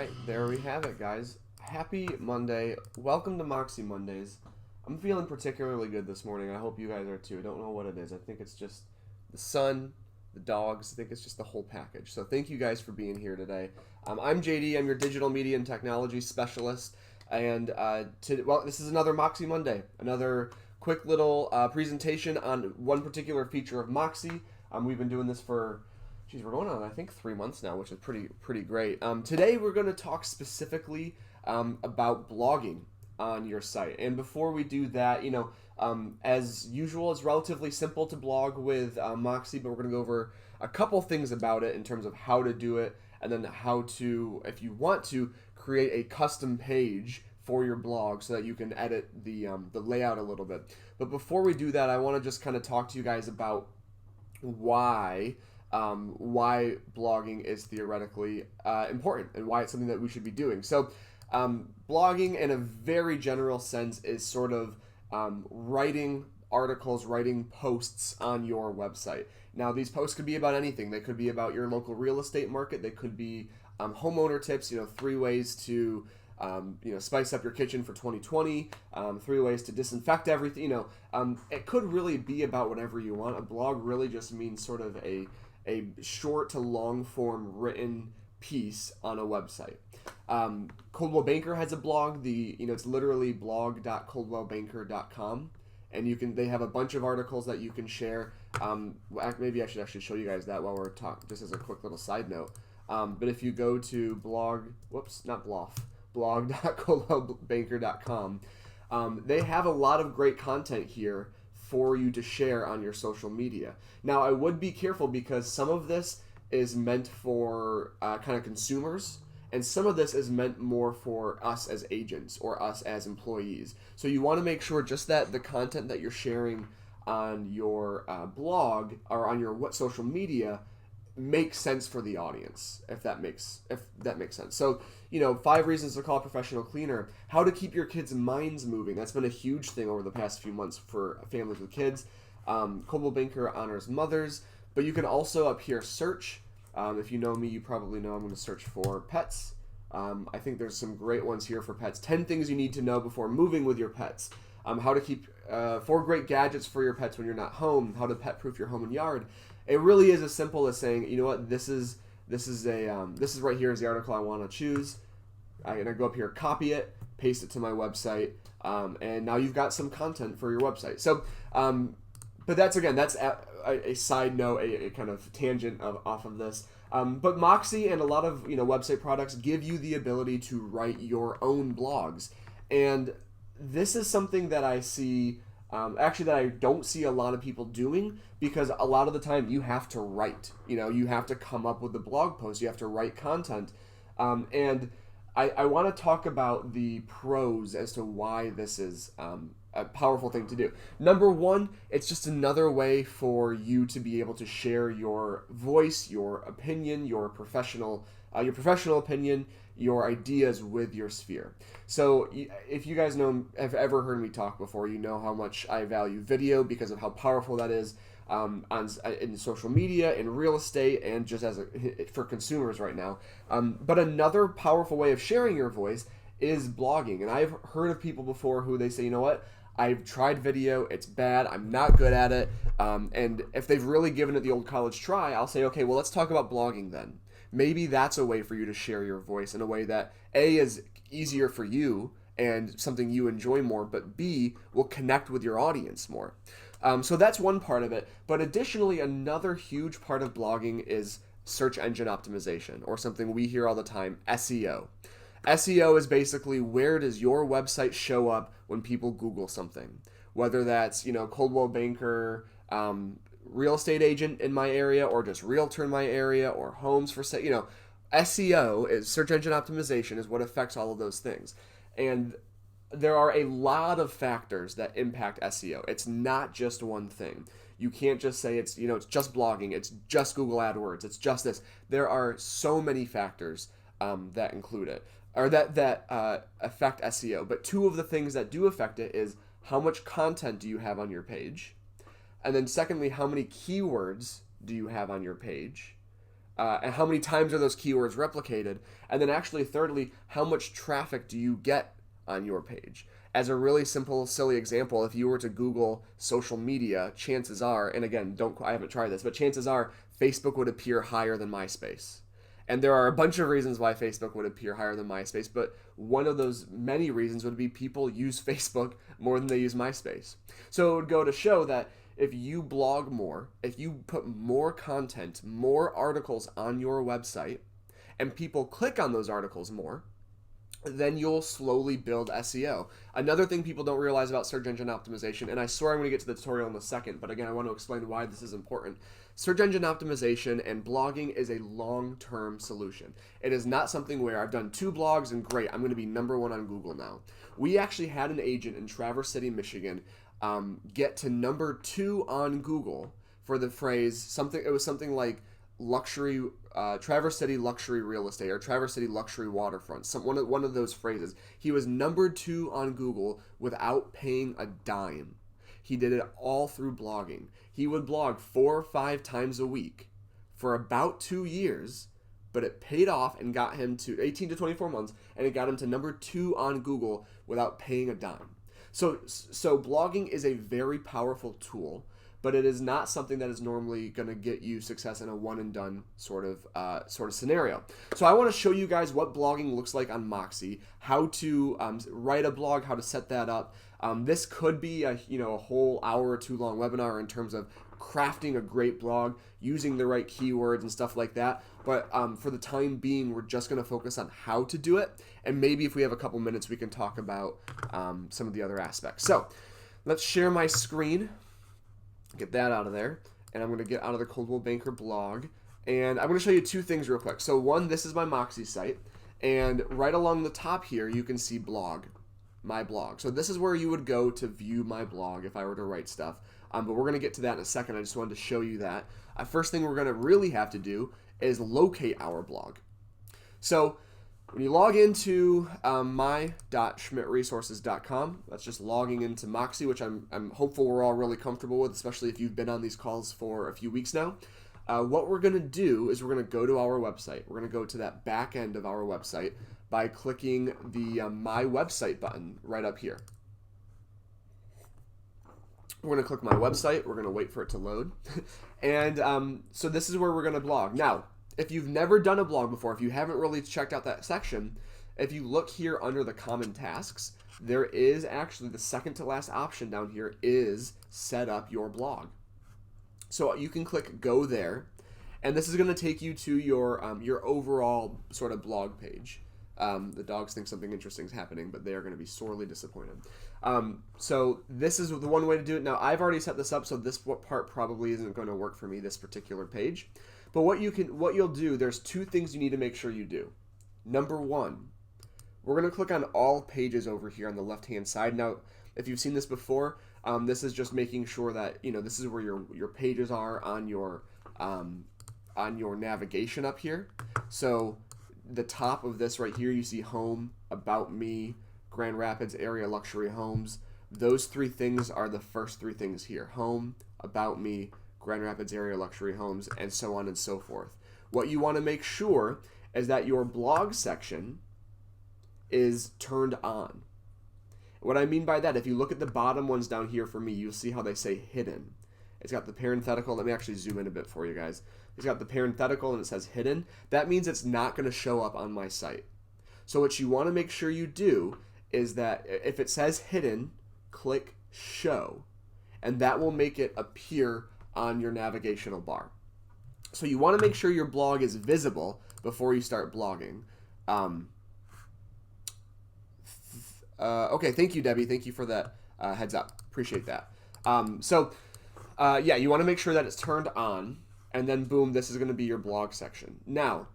right, there we have it, guys. Happy Monday. Welcome to Moxi Mondays. I'm feeling particularly good this morning. I hope you guys are too. I don't know what it is. I think it's just the sun, the dogs. I think it's just the whole package. So thank you guys for being here today. I'm JD. I'm your digital media and technology specialist. And this is another Moxi Monday. Another quick little presentation on one particular feature of Moxi. We've been doing this for... we're going on, I think, 3 months now, which is pretty great. Today we're going to talk specifically about blogging on your site. And before we do that, as usual, it's relatively simple to blog with Moxi, but we're going to go over a couple things about it in terms of how to do it, and then how to, if you want to, create a custom page for your blog so that you can edit the layout a little bit. But before we do that, I want to just kind of talk to you guys about why blogging is theoretically important and why it's something that we should be doing. So blogging in a very general sense is sort of writing articles, writing posts on your website. Now, these posts could be about anything. They could be about your local real estate market. They could be homeowner tips, 3 ways to spice up your kitchen for 2020, 3 ways to disinfect everything. It could really be about whatever you want. A blog really just means sort of a short to long form written piece on a website. Coldwell Banker has a blog. It's literally blog.coldwellbanker.com, and they have a bunch of articles that you can share. Maybe I should actually show you guys that while we're talking, just as a quick little side note. But if you go to blog.coldwellbanker.com, they have a lot of great content here for you to share on your social media. Now, I would be careful because some of this is meant for kind of consumers, and some of this is meant more for us as agents or us as employees. So you want to make sure just that the content that you're sharing on your blog or on your social media makes sense for the audience, if that makes sense. So, 5 reasons to call a professional cleaner. How to keep your kids' minds moving. That's been a huge thing over the past few months for families with kids. Coldwell Banker honors mothers, but you can also up here search. If you know me, you probably know I'm going to search for pets. I think there's some great ones here for pets. 10 things you need to know before moving with your pets. How to keep 4 great gadgets for your pets when you're not home. How to pet-proof your home and yard. It really is as simple as saying, you know what, this is right here is the article I want to choose. I'm gonna go up here, copy it, paste it to my website, and now you've got some content for your website. So, but that's a side note, a kind of tangent off of this. But Moxi and a lot of website products give you the ability to write your own blogs, and this is something that I see. That I don't see a lot of people doing, because a lot of the time you have to write. You have to come up with the blog post. You have to write content. And I want to talk about the pros as to why this is a powerful thing to do. Number one, it's just another way for you to be able to share your voice, your opinion, your professional opinion, your ideas with your sphere. So if you guys have ever heard me talk before, you know how much I value video because of how powerful that is in social media, in real estate, and just for consumers right now. But another powerful way of sharing your voice is blogging. And I've heard of people before who they say, you know what, I've tried video, it's bad, I'm not good at it. And if they've really given it the old college try, I'll say, okay, well, let's talk about blogging then. Maybe that's a way for you to share your voice in a way that A, is easier for you and something you enjoy more, but B, will connect with your audience more. So that's one part of it. But additionally, another huge part of blogging is search engine optimization, or something we hear all the time, SEO. SEO is basically, where does your website show up when people Google something? Whether that's, Coldwell Banker, real estate agent in my area, or just realtor in my area, or homes for sale. SEO is search engine optimization, is what affects all of those things. And there are a lot of factors that impact SEO. It's not just one thing. You can't just say it's just blogging, it's just Google AdWords, it's just this. There are so many factors that include it, or that affect SEO. But 2 of the things that do affect it is how much content do you have on your page, and then secondly, how many keywords do you have on your page, and how many times are those keywords replicated? And then actually, thirdly, how much traffic do you get on your page? As a really simple, silly example, if you were to Google social media, chances are, and again, I haven't tried this, but chances are Facebook would appear higher than MySpace. And there are a bunch of reasons why Facebook would appear higher than MySpace, but one of those many reasons would be people use Facebook more than they use MySpace. So it would go to show that if you blog more, if you put more content, more articles on your website, and people click on those articles more, then you'll slowly build SEO. Another thing people don't realize about search engine optimization, and I swear I'm going to get to the tutorial in a second, but again, I want to explain why this is important. Search engine optimization and blogging is a long-term solution. It is not something where I've done 2 blogs and great, I'm going to be #1 on Google now. We actually had an agent in Traverse City, Michigan, get to #2 on Google for the phrase something. It was something like luxury, Traverse City luxury real estate, or Traverse City luxury waterfront. One of those phrases. He was #2 on Google without paying a dime. He did it all through blogging. He would blog 4 or 5 times a week for about 2 years, but it paid off and got him to 18 to 24 months, and it got him to #2 on Google without paying a dime. So blogging is a very powerful tool, but it is not something that is normally going to get you success in a one and done sort of scenario. So I want to show you guys what blogging looks like on Moxi, how to write a blog, how to set that up. This could be a whole hour or 2 long webinar in terms of crafting a great blog, using the right keywords and stuff like that. But for the time being, we're just going to focus on how to do it. And maybe if we have a couple minutes, we can talk about some of the other aspects. So let's share my screen. Get that out of there, and I'm going to get out of the Coldwell Banker blog, and I'm going to show you 2 things real quick. So one, this is my Moxi site, and right along the top here you can see blog, my blog. So this is where you would go to view my blog if I were to write stuff, but we're going to get to that in a second. I just wanted to show you that. First thing we're going to really have to do is locate our blog. So when you log into my.schmidtresources.com, that's just logging into Moxi, which I'm hopeful we're all really comfortable with, especially if you've been on these calls for a few weeks now. What we're going to do is we're going to go to our website. We're going to go to that back end of our website by clicking the My Website button right up here. We're going to click My Website. We're going to wait for it to load. And so this is where we're going to blog. Now, if you've never done a blog before, if you haven't really checked out that section, if you look here under the common tasks, there is actually the second to last option down here is set up your blog. So you can click go there, and this is going to take you to your overall sort of blog page. The dogs think something interesting is happening, but they are going to be sorely disappointed. So this is the one way to do it. Now, I've already set this up, so this part probably isn't going to work for me, this particular page. But what you'll do, there's 2 things you need to make sure you do. Number 1, we're going to click on all pages over here on the left-hand side. Now, if you've seen this before, this is just making sure that this is where your pages are on your navigation up here. So the top of this right here, you see Home, About Me, Grand Rapids Area Luxury Homes. Those 3 things are the first 3 things here: Home, About Me, Grand Rapids Area Luxury Homes, and so on and so forth. What you want to make sure is that your blog section is turned on. What I mean by that, if you look at the bottom ones down here for me, you'll see how they say hidden. It's got the parenthetical. Let me actually zoom in a bit for you guys. It's got the parenthetical and it says hidden. That means it's not going to show up on my site. So what you want to make sure you do is that if it says hidden, click show, and that will make it appear on your navigational bar. So you want to make sure your blog is visible before you start blogging. Okay, thank you, Debbie. Thank you for that heads up. Appreciate that. Yeah, you want to make sure that it's turned on, and then boom, this is going to be your blog section. Now,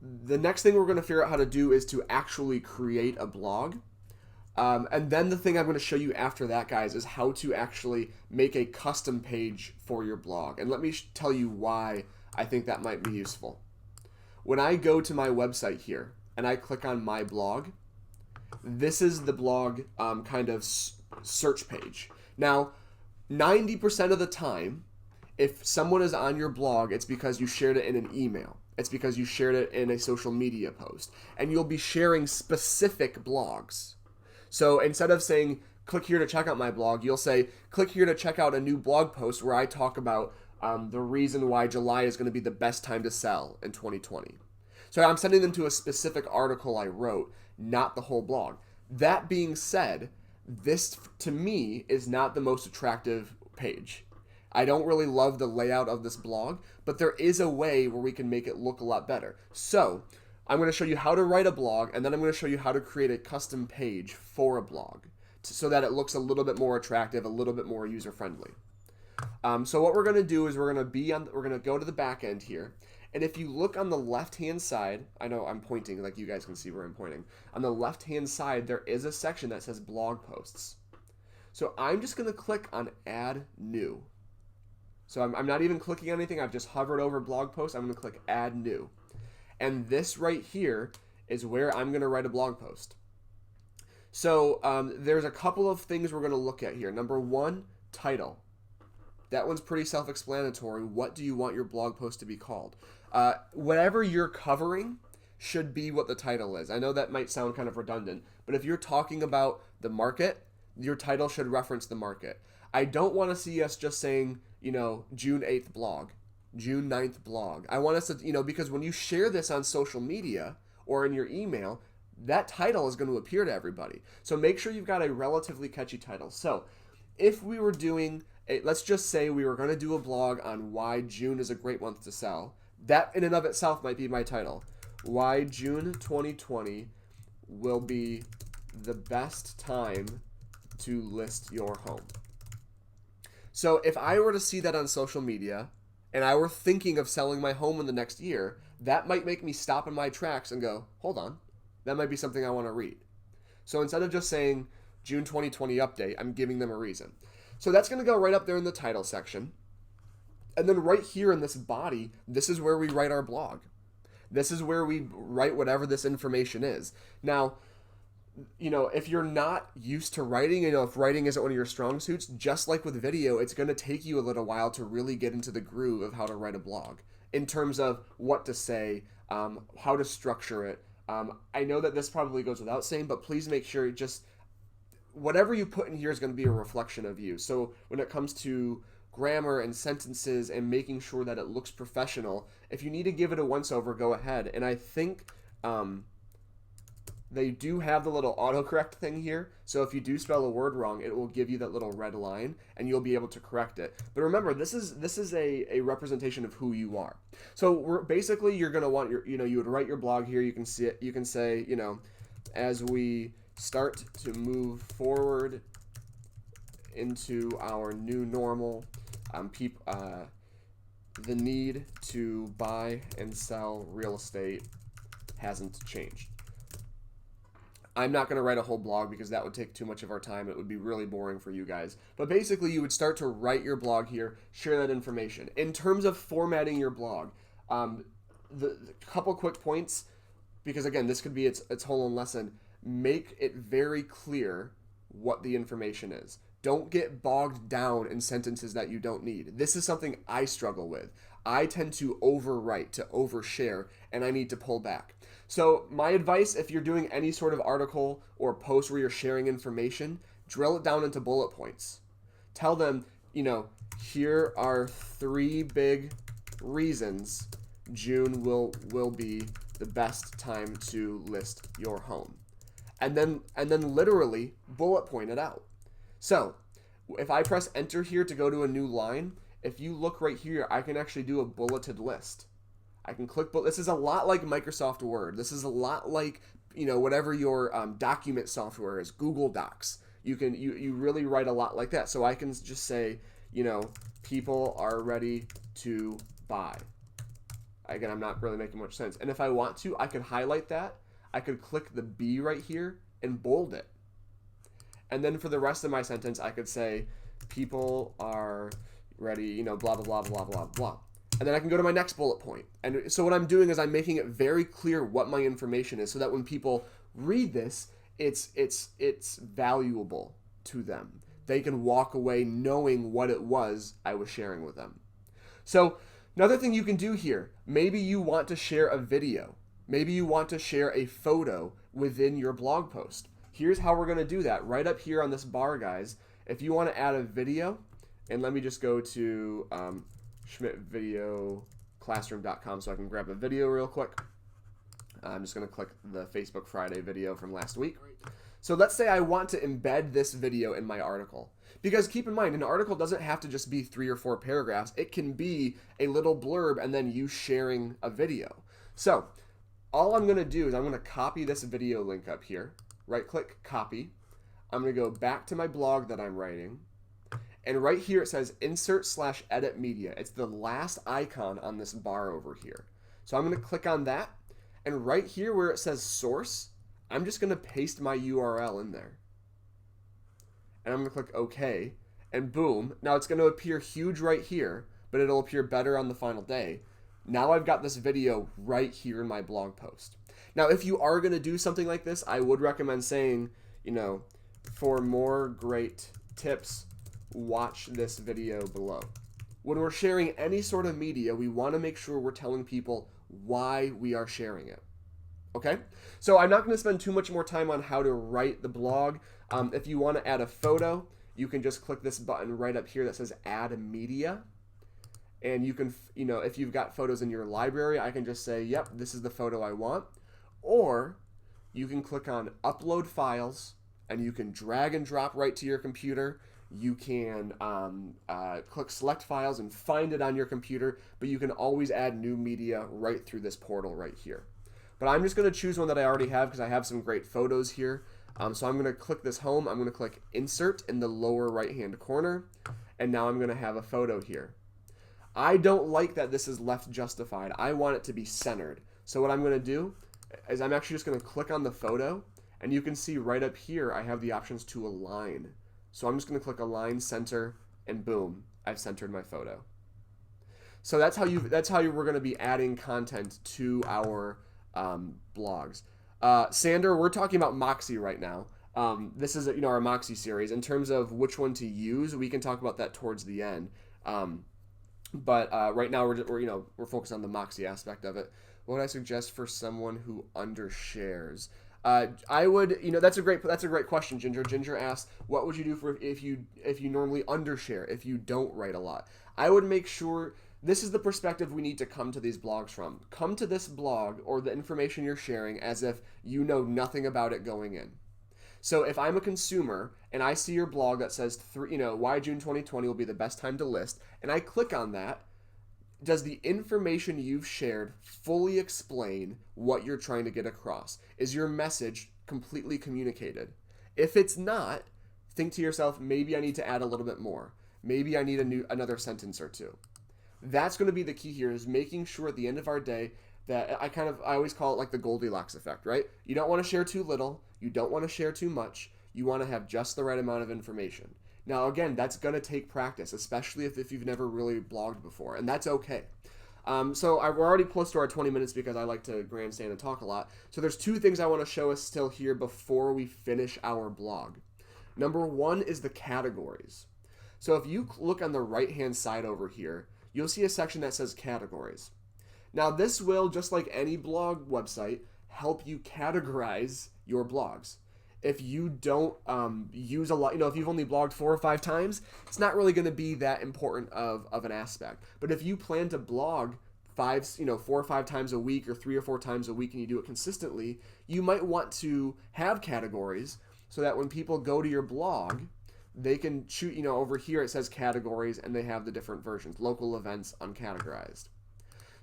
the next thing we're going to figure out how to do is to actually create a blog. And then the thing I'm going to show you after that, guys, is how to actually make a custom page for your blog. And let me tell you why I think that might be useful. When I go to my website here and I click on my blog, this is the blog kind of search page. Now, 90% of the time, If someone is on your blog, it's because you shared it in an email. It's because you shared it in a social media post. And you'll be sharing specific blogs. So instead of saying, click here to check out my blog, you'll say, click here to check out a new blog post where I talk about the reason why July is going to be the best time to sell in 2020. So I'm sending them to a specific article I wrote, not the whole blog. That being said, this to me is not the most attractive page. I don't really love the layout of this blog, but there is a way where we can make it look a lot better. So I'm going to show you how to write a blog, and then I'm going to show you how to create a custom page for a blog so that it looks a little bit more attractive, a little bit more user-friendly. So what we're going to do is we're going to go to the back end here. And if you look on the left-hand side, I know I'm pointing, like you guys can see where I'm pointing. On the left-hand side, there is a section that says blog posts. So I'm just going to click on add new. So I'm not even clicking on anything. I've just hovered over blog post. I'm going to click add new. And this right here is where I'm going to write a blog post. So there's a couple of things we're going to look at here. Number one, title. That one's pretty self-explanatory. What do you want your blog post to be called? Whatever you're covering should be what the title is. I know that might sound kind of redundant, but if you're talking about the market, your title should reference the market. I don't want to see us just saying, June 8th blog, June 9th blog. I want us to, because when you share this on social media or in your email, that title is going to appear to everybody. So make sure you've got a relatively catchy title. So if we were doing, let's just say we were going to do a blog on why June is a great month to sell. That in and of itself might be my title. Why June 2020 will be the best time to list your home. So if I were to see that on social media and I were thinking of selling my home in the next year, that might make me stop in my tracks and go, hold on, that might be something I want to read. So instead of just saying June 2020 update, I'm giving them a reason. So that's going to go right up there in the title section. And then right here in this body, this is where we write our blog. This is where we write whatever this information is. Now, if you're not used to writing, if writing isn't one of your strong suits, just like with video, it's going to take you a little while to really get into the groove of how to write a blog in terms of what to say, how to structure it. I know that this probably goes without saying, but please make sure whatever you put in here is going to be a reflection of you. So when it comes to grammar and sentences and making sure that it looks professional, if you need to give it a once-over, go ahead. And I think they do have the little autocorrect thing here. So if you do spell a word wrong, it will give you that little red line and you'll be able to correct it. But remember, this is a representation of who you are. So basically you're going to want you would write your blog here. You can see it. You can say, as we start to move forward into our new normal, the need to buy and sell real estate hasn't changed. I'm not going to write a whole blog because that would take too much of our time. It would be really boring for you guys. But basically, you would start to write your blog here, share that information. In terms of formatting your blog, the couple quick points, because again, this could be its whole own lesson. Make it very clear what the information is. Don't get bogged down in sentences that you don't need. This is something I struggle with. I tend to overwrite, to overshare, and I need to pull back. So my advice, if you're doing any sort of article or post where you're sharing information, drill it down into bullet points. Tell them, here are 3 big reasons June will be the best time to list your home. And then literally bullet point it out. So if I press enter here to go to a new line, if you look right here, I can actually do a bulleted list. I can click, this is a lot like Microsoft Word. This is a lot like, whatever your document software is, Google Docs. You really write a lot like that. So I can just say, people are ready to buy. Again, I'm not really making much sense. And if I want to, I could highlight that. I could click the B right here and bold it. And then for the rest of my sentence, I could say, people are ready, blah, blah, blah, blah, blah, blah. And then I can go to my next bullet point. And so what I'm doing is I'm making it very clear what my information is so that when people read this, it's valuable to them. They can walk away knowing what it was I was sharing with them. So another thing you can do here, maybe you want to share a video. Maybe you want to share a photo within your blog post. Here's how we're going to do that. Right up here on this bar, guys, if you want to add a video, and let me just go to schmidtvideoclassroom.com so I can grab a video real quick. I'm just going to click the Facebook Friday video from last week. So let's say I want to embed this video in my article. Because keep in mind, an article doesn't have to just be 3 or 4 paragraphs. It can be a little blurb and then you sharing a video. So all I'm going to do is I'm going to copy this video link up here. Right click, copy. I'm going to go back to my blog that I'm writing. And right here it says insert/edit media. It's the last icon on this bar over here. So I'm going to click on that. And right here where it says source, I'm just going to paste my URL in there. And I'm going to click OK. And boom. Now it's going to appear huge right here, but it'll appear better on the final day. Now I've got this video right here in my blog post. Now, if you are going to do something like this, I would recommend saying, you know, for more great tips, watch this video below. When we're sharing any sort of media, we want to make sure we're telling people why we are sharing it. Okay? So I'm not going to spend too much more time on how to write the blog. If you want to add a photo, you can just click this button right up here that says Add Media. And you can, you know, if you've got photos in your library, I can just say, yep, this is the photo I want. Or you can click on Upload Files, and you can drag and drop right to your computer. You can click Select Files and find it on your computer, but you can always add new media right through this portal right here. But I'm just going to choose one that I already have because I have some great photos here. So I'm going to click this home. I'm going to click Insert in the lower right-hand corner, and now I'm going to have a photo here. I don't like that this is left justified. I want it to be centered. So what I'm going to do is I'm actually just going to click on the photo, and you can see right up here I have the options to align. So I'm just going to click Align Center, and boom, I've centered my photo. So that's how we're going to be adding content to our blogs. Sander, we're talking about Moxi right now. This is our Moxi series. In terms of which one to use, we can talk about that towards the end. But right now we're focused on the Moxi aspect of it. What would I suggest for someone who undershares? I would, that's a great question, Ginger. Ginger asked, what would you do if you normally undershare, if you don't write a lot? I would make sure this is the perspective we need to come to these blogs from. Come to this blog or the information you're sharing as if you know nothing about it going in. So if I'm a consumer and I see your blog that says why June 2020 will be the best time to list, and I click on that, does the information you've shared fully explain what you're trying to get across? Is your message completely communicated? If it's not, think to yourself, maybe I need to add a little bit more. Maybe I need another sentence or two. That's going to be the key here, is making sure at the end of our day that I always call it like the Goldilocks effect, right? You don't want to share too little. You don't want to share too much. You want to have just the right amount of information. Now, again, that's going to take practice, especially if you've never really blogged before, and that's okay. So we're already close to our 20 minutes because I like to grandstand and talk a lot. So there's 2 things I want to show us still here before we finish our blog. Number 1 is the categories. So if you look on the right-hand side over here, you'll see a section that says categories. Now, this will, just like any blog website, help you categorize your blogs. If you don't use a lot, if you've only blogged 4 or 5 times, it's not really going to be that important of an aspect. But if you plan to blog 4 or 5 times a week or 3 or 4 times a week and you do it consistently, you might want to have categories so that when people go to your blog, they can choose, over here it says categories and they have the different versions, local events, uncategorized.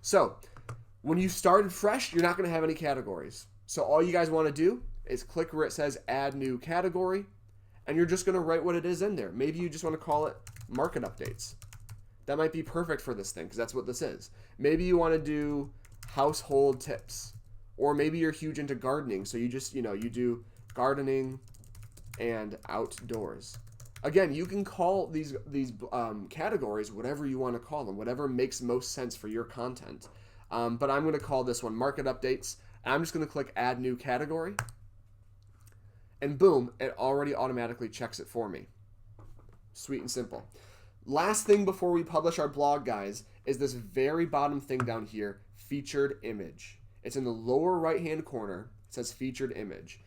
So when you started fresh, you're not going to have any categories. So all you guys want to do is click where it says add new category, and you're just going to write what it is in there. Maybe you just want to call it market updates. That might be perfect for this thing because that's what this is. Maybe you want to do household tips, or maybe you're huge into gardening, so you just, you do gardening and outdoors. Again, you can call these categories whatever you want to call them, whatever makes most sense for your content. But I'm going to call this one market updates. I'm just going to click add new category. And boom, it already automatically checks it for me. Sweet and simple. Last thing before we publish our blog, guys, is this very bottom thing down here, featured image. It's in the lower right-hand corner. It says featured image.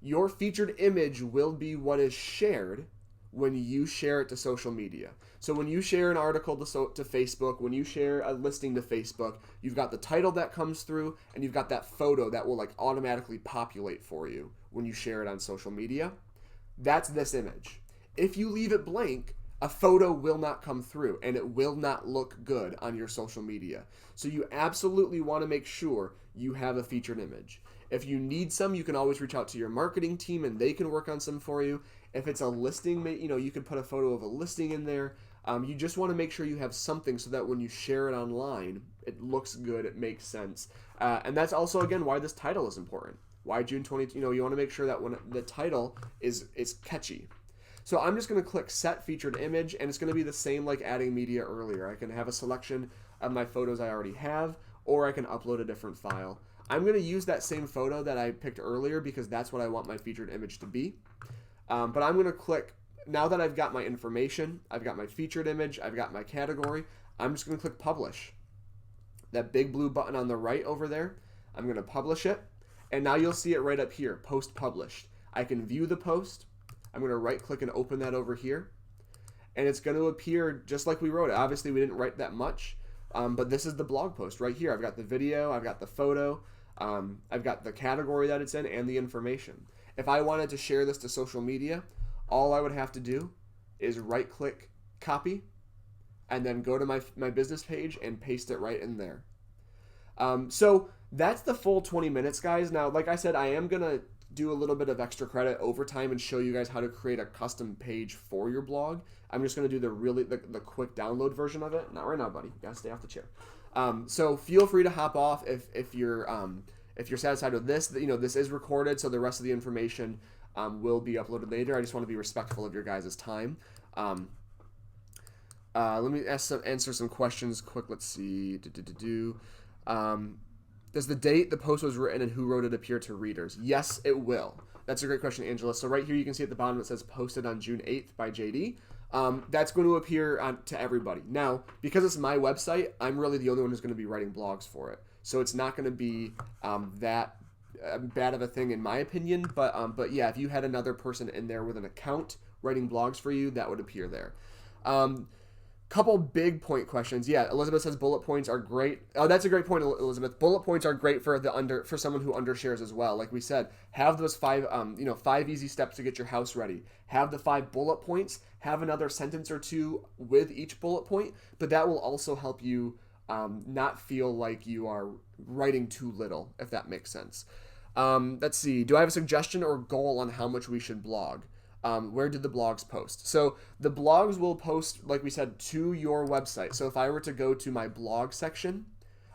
Your featured image will be what is shared when you share it to social media. So when you share an article to Facebook, when you share a listing to Facebook, you've got the title that comes through, and you've got that photo that will like automatically populate for you when you share it on social media. That's this image. If you leave it blank, a photo will not come through, and it will not look good on your social media. So you absolutely want to make sure you have a featured image. If you need some, you can always reach out to your marketing team, and they can work on some for you. If it's a listing, you can put a photo of a listing in there. You just want to make sure you have something so that when you share it online, it looks good, it makes sense. And that's also, again, why this title is important. Why June 20, you want to make sure that when the title is catchy. So I'm just going to click set featured image, and it's going to be the same like adding media earlier. I can have a selection of my photos I already have, or I can upload a different file. I'm going to use that same photo that I picked earlier because that's what I want my featured image to be. But I'm going to click, now that I've got my information, I've got my featured image, I've got my category, I'm just going to click publish. That big blue button on the right over there, I'm going to publish it. And now you'll see it right up here, post published. I can view the post. I'm going to right click and open that over here. And it's going to appear just like we wrote it. Obviously, we didn't write that much, but this is the blog post right here. I've got the video, I've got the photo, I've got the category that it's in, and the information. If I wanted to share this to social media, all I would have to do is right click, copy, and then go to my business page and paste it right in there. So that's the full 20 minutes, guys. Now, like I said, I am going to do a little bit of extra credit over time and show you guys how to create a custom page for your blog. I'm just going to do the quick download version of it. Not right now, buddy. You got to stay off the chair. So feel free to hop off if you're satisfied with this. This is recorded, so the rest of the information will be uploaded later. I just want to be respectful of your guys' time. Let me answer some questions quick. Let's see. Does the date the post was written and who wrote it appear to readers? Yes, it will. That's a great question, Angela. So right here you can see at the bottom it says posted on June 8th by JD. That's going to appear to everybody. Now, because it's my website, I'm really the only one who's going to be writing blogs for it. So it's not going to be that bad of a thing in my opinion. But yeah, if you had another person in there with an account writing blogs for you, that would appear there. Couple big point questions. Yeah, Elizabeth says bullet points are great. Oh, that's a great point, Elizabeth. Bullet points are great for for someone who undershares as well. Like we said, have those five easy steps to get your house ready. Have the 5 bullet points. Have another sentence or two with each bullet point, but that will also help you not feel like you are writing too little, if that makes sense. Let's see. Do I have a suggestion or goal on how much we should blog? Where did the blogs post? So the blogs will post, like we said, to your website. So if I were to go to my blog section,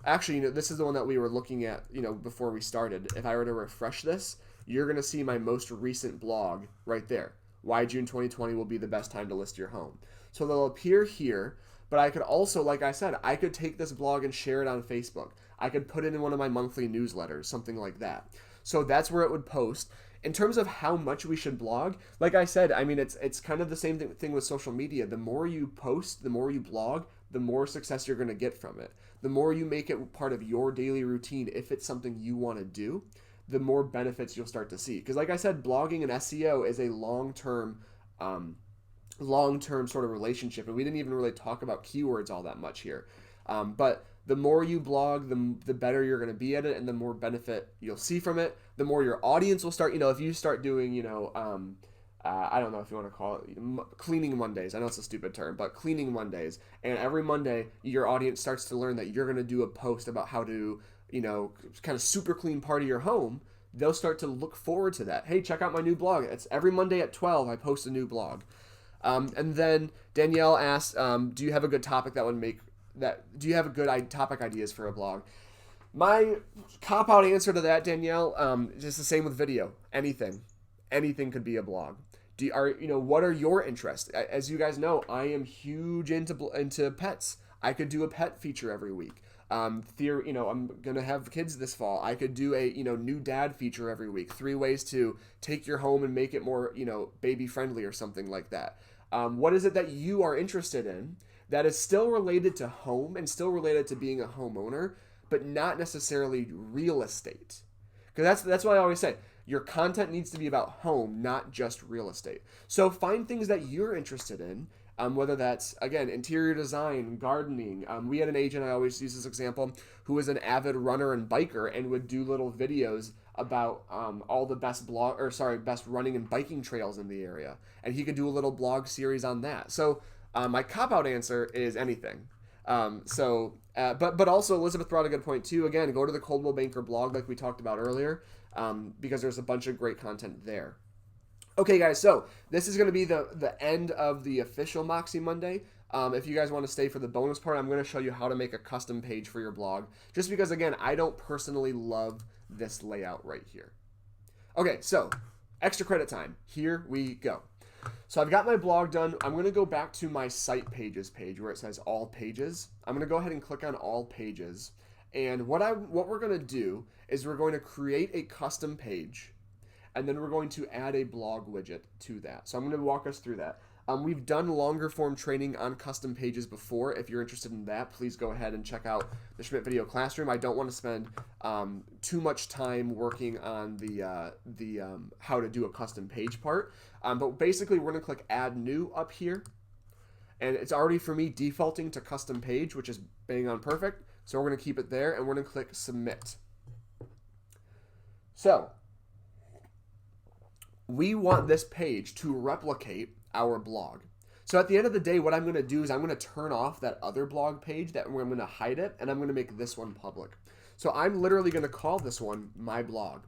actually, this is the one that we were looking at, before we started. If I were to refresh this, you're going to see my most recent blog right there. Why June 2020 will be the best time to list your home. So they'll appear here, but I could also, like I said, I could take this blog and share it on Facebook. I could put it in one of my monthly newsletters, something like that. So that's where it would post. In terms of how much we should blog, like I said, I mean, it's kind of the same thing with social media. The more you post, the more you blog, the more success you're going to get from it. The more you make it part of your daily routine, if it's something you want to do, the more benefits you'll start to see. Because like I said, blogging and SEO is a long-term sort of relationship. And we didn't even really talk about keywords all that much here. But the more you blog, the better you're going to be at it, and the more benefit you'll see from it. The more your audience will start, if you start doing, I don't know if you want to call it cleaning Mondays. I know it's a stupid term, but cleaning Mondays. And every Monday, your audience starts to learn that you're going to do a post about how to, kind of super clean part of your home. They'll start to look forward to that. Hey, check out my new blog. It's every Monday at 12, I post a new blog. And then Danielle asked, do you have a good topic do you have good topic ideas for a blog? My cop-out answer to that, Danielle, just the same with video. Anything could be a blog. What are your interests? As you guys know, I am huge into pets. I could do a pet feature every week. I'm gonna have kids this fall. I could do a new dad feature every week. 3 ways to take your home and make it more baby friendly or something like that. What is it that you are interested in that is still related to home and still related to being a homeowner, but not necessarily real estate. Because that's what I always say. Your content needs to be about home, not just real estate. So find things that you're interested in, whether that's, again, interior design, gardening. We had an agent, I always use this example, who was an avid runner and biker and would do little videos about all the best best running and biking trails in the area. And he could do a little blog series on that. So my cop-out answer is anything. But also Elizabeth brought a good point too. Again, go to the Coldwell Banker blog like we talked about earlier, because there's a bunch of great content there. Okay, guys, so this is going to be the end of the official Moxi Monday. If you guys want to stay for the bonus part, I'm going to show you how to make a custom page for your blog, just because, again, I don't personally love this layout right here. Okay, so extra credit time. Here we go. So I've got my blog done. I'm going to go back to my site pages page where it says all pages. I'm going to go ahead and click on all pages. And what we're going to do is we're going to create a custom page, and then we're going to add a blog widget to that. So I'm going to walk us through that. We've done longer form training on custom pages before. If you're interested in that, please go ahead and check out the Schmidt Video Classroom. I don't want to spend too much time working on the how to do a custom page part. But basically, we're going to click Add New up here. And it's already, for me, defaulting to custom page, which is bang on perfect. So we're going to keep it there, and we're going to click Submit. So we want this page to replicate our blog. So at the end of the day, what I'm going to do is I'm going to turn off that other blog page, I'm going to hide it, and I'm going to make this one public. So I'm literally going to call this one My Blog.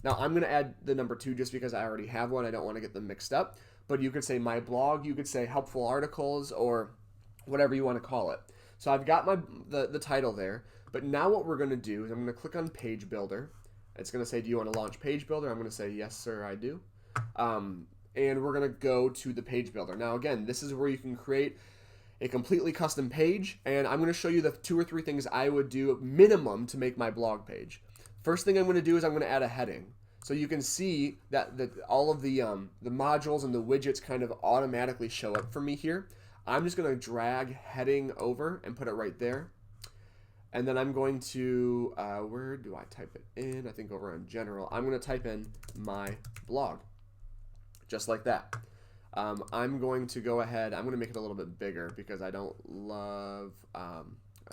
Now I'm going to add the number 2 just because I already have one. I don't want to get them mixed up. But you could say My Blog, you could say Helpful Articles, or whatever you want to call it. So I've got the title there. But now what we're going to do is I'm going to click on Page Builder. It's going to say, do you want to launch Page Builder? I'm going to say, yes, sir, I do. And we're going to go to the page builder. Now, again, this is where you can create a completely custom page, and I'm going to show you the 2 or 3 things I would do minimum to make my blog page. First thing I'm going to do is I'm going to add a heading. So you can see that all of the modules and the widgets kind of automatically show up for me here. I'm just going to drag heading over and put it right there. And then I'm going to, where do I type it in? I think over on general. I'm going to type in my blog. Just like that. I'm going to go ahead, I'm going to make it a little bit bigger because I don't love, I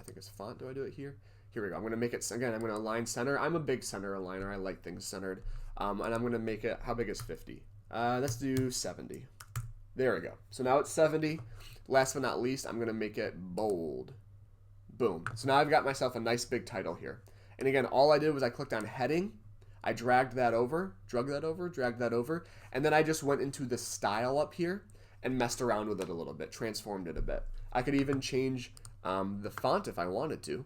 think it's font. Do I do it here? Here we go. I'm going to make it, again, I'm going to align center. I'm a big center aligner. I like things centered. And I'm going to make it, how big is 50? Let's do 70. There we go. So now it's 70. Last but not least, I'm going to make it bold. Boom. So now I've got myself a nice big title here. And again, all I did was I clicked on heading. I dragged that over, dragged that over, and then I just went into the style up here and messed around with it a little bit, transformed it a bit. I could even change the font if I wanted to.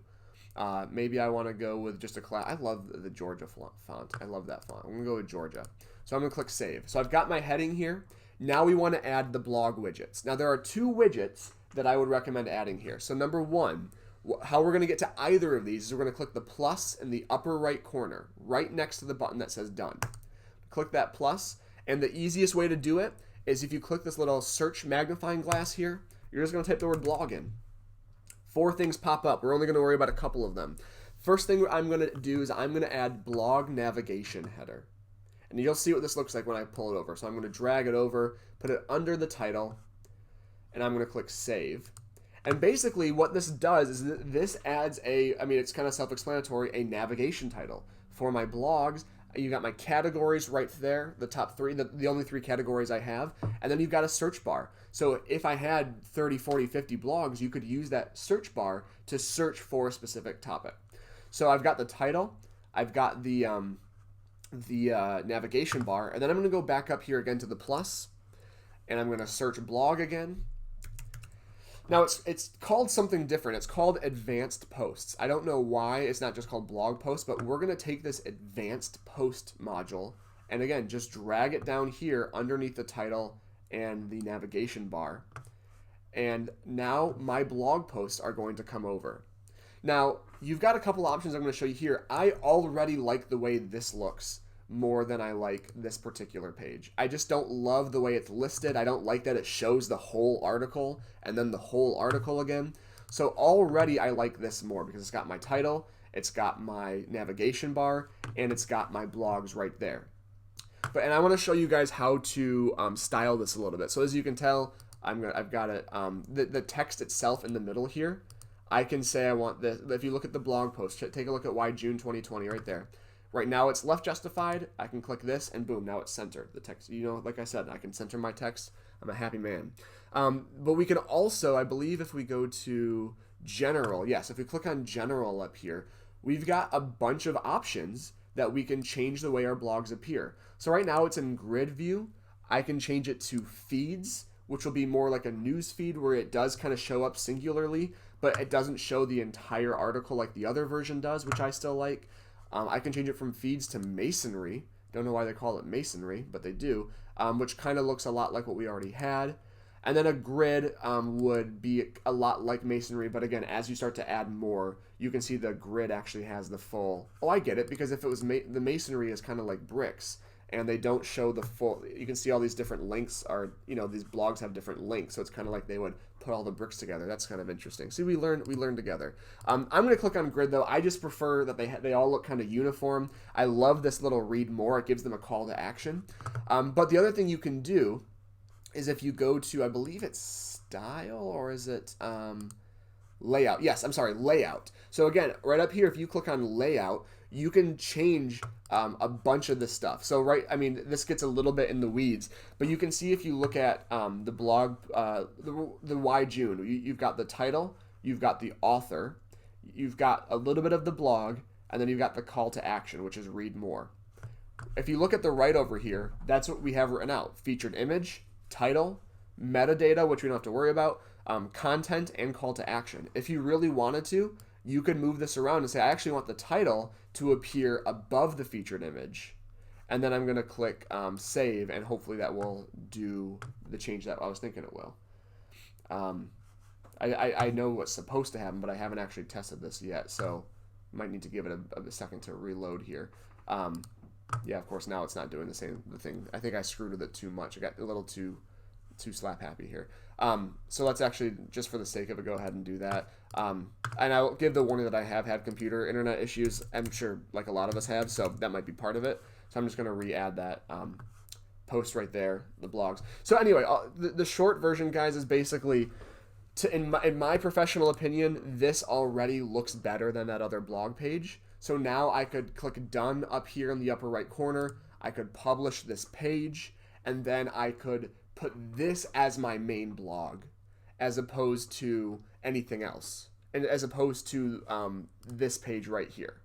Maybe I want to go with just a class. I love the Georgia font. I love that font. I'm going to go with Georgia. So I'm going to click Save. So I've got my heading here. Now we want to add the blog widgets. Now there are 2 widgets that I would recommend adding here. So number 1, how we're going to get to either of these is we're going to click the plus in the upper right corner, right next to the button that says Done. Click that plus, and the easiest way to do it is if you click this little search magnifying glass here, you're just going to type the word blog in. 4 things pop up. We're only going to worry about a couple of them. First thing I'm going to do is I'm going to add blog navigation header. And you'll see what this looks like when I pull it over. So I'm going to drag it over, put it under the title, and I'm going to click Save. And basically what this does is this adds it's kind of self-explanatory, a navigation title. For my blogs, you got my categories right there, the top 3, the only 3 categories I have, and then you've got a search bar. So if I had 30, 40, 50 blogs, you could use that search bar to search for a specific topic. So I've got the title, I've got the navigation bar, and then I'm going to go back up here again to the plus, and I'm going to search blog again. Now, it's called something different. It's called Advanced Posts. I don't know why it's not just called Blog Posts, but we're going to take this Advanced Post module and, again, just drag it down here underneath the title and the navigation bar. And now my blog posts are going to come over. Now, you've got a couple options I'm going to show you here. I already like the way this looks more than I like this particular page. I just don't love the way it's listed. I don't like that it shows the whole article and then the whole article again. So already I like this more because it's got my title, it's got my navigation bar, and it's got my blogs right there. And I want to show you guys how to style this a little bit. So as you can tell, I've got it. The text itself in the middle here, I can say I want this. If you look at the blog post, take a look at why June 2020 right there. Right now it's left justified. I can click this and boom, now it's centered. The text, like I said, I can center my text. I'm a happy man. But we can also, I believe if we go to general, yes, if we click on general up here, we've got a bunch of options that we can change the way our blogs appear. So right now it's in grid view. I can change it to feeds, which will be more like a news feed where it does kind of show up singularly, but it doesn't show the entire article like the other version does, which I still like. I can change it from feeds to masonry. Don't know why they call it masonry, but they do, which kind of looks a lot like what we already had. And then a grid would be a lot like masonry, but again, as you start to add more, you can see the grid actually has the full. Oh, I get it, because if it was the masonry is kind of like bricks, and they don't show the full. You can see all these different links are, these blogs have different links, so it's kind of like they would put all the bricks together. That's kind of interesting. See, we learn together. I'm going to click on grid though. I just prefer that they all look kind of uniform. I love this little read more. It gives them a call to action. But the other thing you can do is if you go to, I believe it's style, or is it layout? Yes, I'm sorry, layout. So again, right up here, if you click on layout, you can change a bunch of this stuff. So this gets a little bit in the weeds, but you can see if you look at the blog, the why June, you've got the title, you've got the author, you've got a little bit of the blog, and then you've got the call to action, which is read more. If you look at the right over here, that's what we have written out: featured image, title, metadata, which we don't have to worry about, content, and call to action. If you really wanted to, you could move this around and say, I actually want the title to appear above the featured image. And then I'm going to click save, and hopefully that will do the change that I was thinking it will. I know what's supposed to happen, but I haven't actually tested this yet, so might need to give it a second to reload here. Yeah, of course, now it's not doing the thing. I think I screwed with it too much. I got a little too slap happy here. So let's actually, just for the sake of it, go ahead and do that. And I'll give the warning that I have had computer internet issues. I'm sure like a lot of us have, so that might be part of it. So I'm just going to re-add that post right there, the blogs. So anyway, the short version, guys, is basically, in my professional opinion, this already looks better than that other blog page. So now I could click done up here in the upper right corner. I could publish this page, and then I could put this as my main blog as opposed to anything else, and as opposed to this page right here.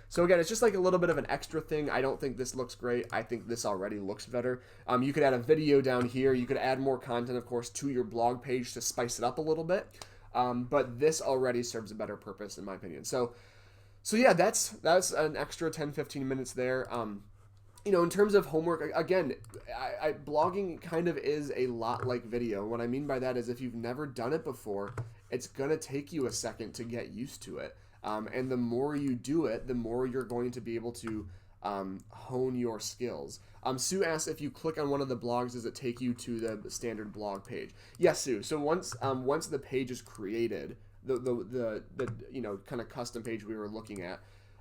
So again, it's just like a little bit of an extra thing. I don't think this looks great. I think this already looks better. You could add a video down here. You could add more content, of course, to your blog page to spice it up a little bit. But this already serves a better purpose, in my opinion. So yeah, that's an extra 10-15 minutes there. In terms of homework, again, blogging kind of is a lot like video. What I mean by that is if you've never done it before, it's going to take you a second to get used to it. And the more you do it, the more you're going to be able to hone your skills. Sue asks, if you click on one of the blogs, does it take you to the standard blog page? Yes, Sue. So once the page is created, the kind of custom page we were looking at,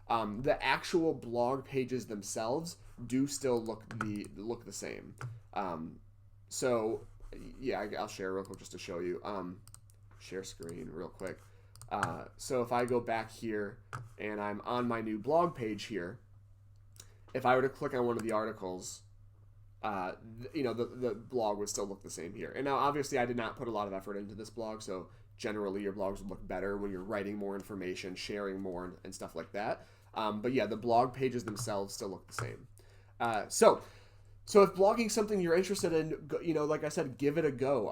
the actual blog pages themselves do still look the same. So yeah, I'll share real quick just to show you. Share screen real quick. So if I go back here and I'm on my new blog page here, if I were to click on one of the articles, the blog would still look the same here. And now obviously I did not put a lot of effort into this blog, so generally your blogs would look better when you're writing more information, sharing more, and stuff like that. But yeah, the blog pages themselves still look the same. So if blogging something you're interested in, like I said, give it a go.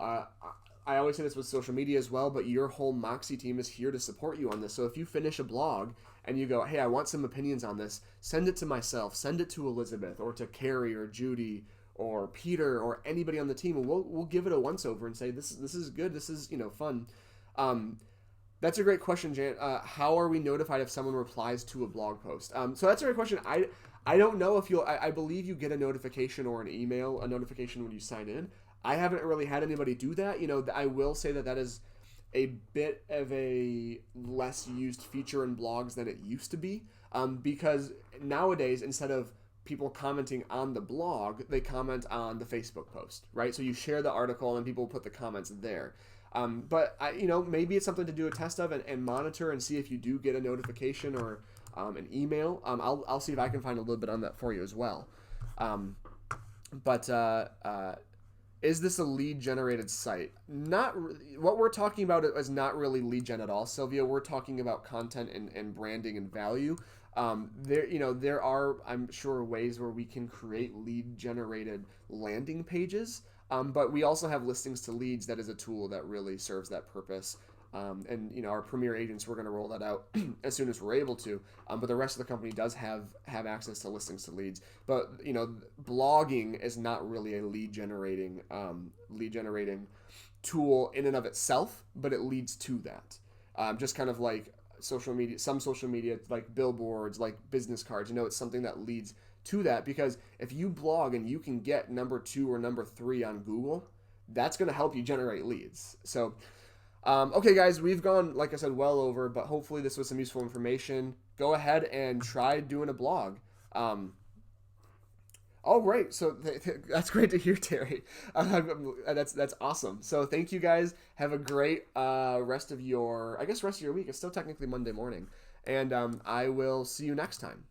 I always say this with social media as well, but your whole Moxi team is here to support you on this. So if you finish a blog and you go, hey, I want some opinions on this, send it to myself, send it to Elizabeth, or to Carrie, or Judy, or Peter, or anybody on the team, and we'll give it a once over and say this is good, this is fun. That's a great question, Jan. How are we notified if someone replies to a blog post? So that's a great question. I don't know if you'll. I believe you get a notification or an email, a notification when you sign in. I haven't really had anybody do that. I will say that is a bit of a less used feature in blogs than it used to be, because nowadays, instead of people commenting on the blog, they comment on the Facebook post, right? So you share the article and people put the comments there. But maybe it's something to do a test of and monitor and see if you do get a notification or an email. I'll see if I can find a little bit on that for you as well. But is this a lead generated site? Not what we're talking about is not really lead gen at all, Sylvia. We're talking about content and branding and value. There are, I'm sure, ways where we can create lead generated landing pages. But we also have listings to leads. That is a tool that really serves that purpose. And our premier agents, we're going to roll that out as soon as we're able to. But the rest of the company does have access to listings to leads. But blogging is not really a lead generating tool in and of itself, but it leads to that. Just kind of like social media, some social media like billboards, like business cards. It's something that leads to that, because if you blog and you can get number 2 or number 3 on Google, that's going to help you generate leads. So. Okay, guys, we've gone, like I said, well over, but hopefully this was some useful information. Go ahead and try doing a blog. Oh, great. So that's great to hear, Terry. That's awesome. So thank you, guys. Have a great rest of your week. It's still technically Monday morning. And I will see you next time.